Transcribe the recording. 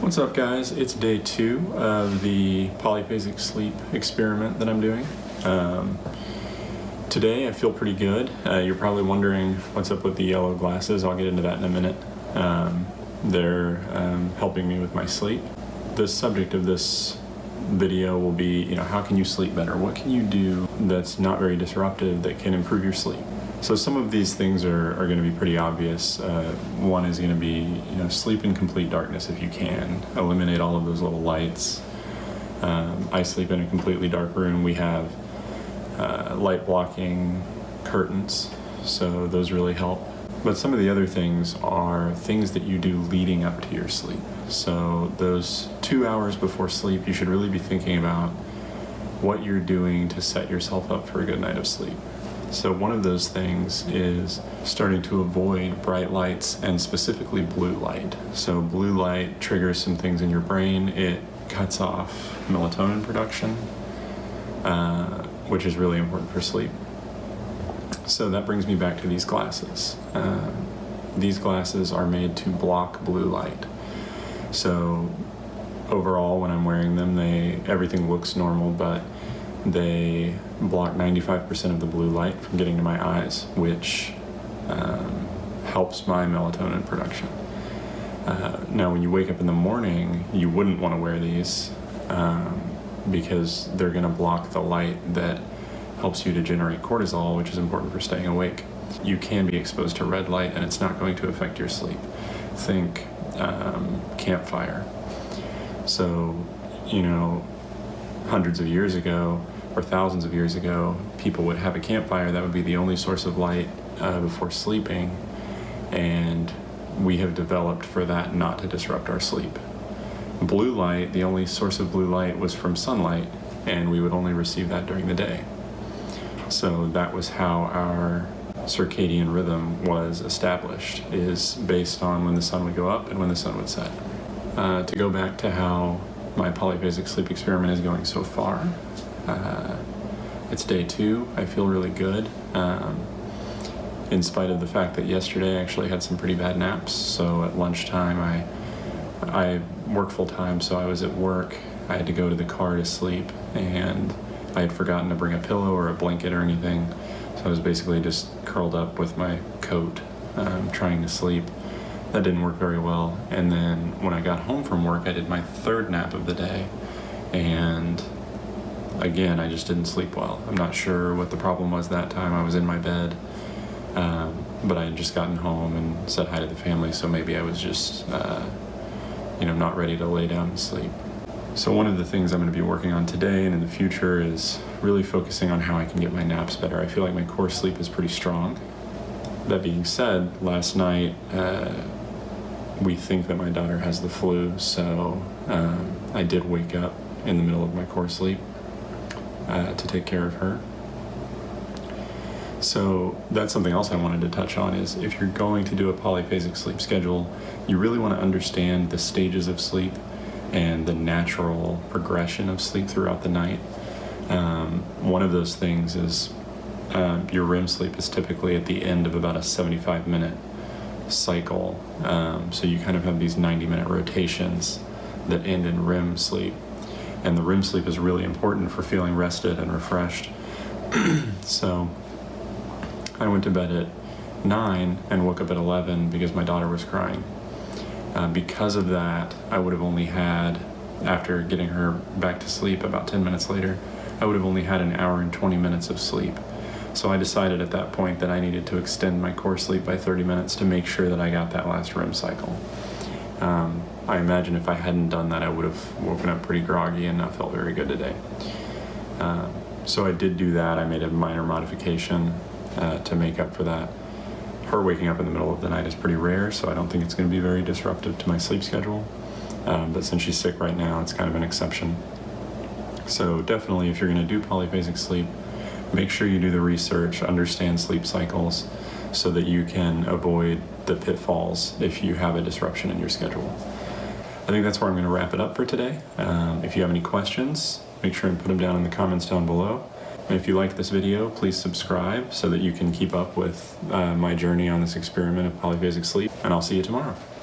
What's up, guys? It's day 2 of the polyphasic sleep experiment that I'm doing. Today I feel pretty good. You're probably wondering what's up with the yellow glasses. I'll get into that in a minute. They're helping me with my sleep. The subject of this video will be, how can you sleep better? What can you do that's not very disruptive that can improve your sleep? So some of these things are going to be pretty obvious. One is going to be, sleep in complete darkness if you can. Eliminate all of those little lights. I sleep in a completely dark room. We have light blocking curtains, so those really help. But some of the other things are things that you do leading up to your sleep. So those 2 hours before sleep, you should really be thinking about what you're doing to set yourself up for a good night of sleep. So one of those things is starting to avoid bright lights and specifically blue light. So blue light triggers some things in your brain. It cuts off melatonin production, which is really important for sleep. So that brings me back to these glasses. These glasses are made to block blue light. So overall, when I'm wearing them, everything looks normal, but they block 95% of the blue light from getting to my eyes, which helps my melatonin production. Now, when you wake up in the morning, you wouldn't want to wear these because they're going to block the light that helps you to generate cortisol, which is important for staying awake. You can be exposed to red light, and it's not going to affect your sleep. Think campfire. So, hundreds of years ago, or thousands of years ago, people would have a campfire. That would be the only source of light before sleeping, and we have developed for that not to disrupt our sleep. Blue light, the only source of blue light was from sunlight, and we would only receive that during the day. So that was how our circadian rhythm was established, is based on when the sun would go up and when the sun would set. To go back to how my polyphasic sleep experiment is going so far, it's day 2. I feel really good, in spite of the fact that yesterday I actually had some pretty bad naps. So at lunchtime, I work full time, so I was at work. I had to go to the car to sleep, and I had forgotten to bring a pillow or a blanket or anything. So I was basically just curled up with my coat, trying to sleep. That didn't work very well. And then when I got home from work, I did my 3rd nap of the day, and again, I just didn't sleep well. I'm not sure what the problem was that time. I was in my bed, but I had just gotten home and said hi to the family, so maybe I was just, not ready to lay down and sleep. So one of the things I'm going to be working on today and in the future is really focusing on how I can get my naps better. I feel like my core sleep is pretty strong. That being said, last night, we think that my daughter has the flu, so I did wake up in the middle of my core sleep to take care of her. So that's something else I wanted to touch on, is if you're going to do a polyphasic sleep schedule, you really want to understand the stages of sleep and the natural progression of sleep throughout the night. One of those things is your REM sleep is typically at the end of about a 75-minute cycle. So you kind of have these 90-minute rotations that end in REM sleep. And the REM sleep is really important for feeling rested and refreshed. So I went to bed at 9 and woke up at 11 because my daughter was crying. Because of that, I would have only had, after getting her back to sleep about 10 minutes later, I would have only had an hour and 20 minutes of sleep. So I decided at that point that I needed to extend my core sleep by 30 minutes to make sure that I got that last REM cycle. I imagine if I hadn't done that, I would have woken up pretty groggy and not felt very good today. So I did do that. I made a minor modification to make up for that. Her waking up in the middle of the night is pretty rare, so I don't think it's going to be very disruptive to my sleep schedule. But since she's sick right now, it's kind of an exception. So definitely, if you're going to do polyphasic sleep, make sure you do the research, understand sleep cycles, so that you can avoid the pitfalls if you have a disruption in your schedule. I think that's where I'm going to wrap it up for today. If you have any questions, make sure and put them down in the comments down below. And if you liked this video, please subscribe so that you can keep up with my journey on this experiment of polyphasic sleep, and I'll see you tomorrow.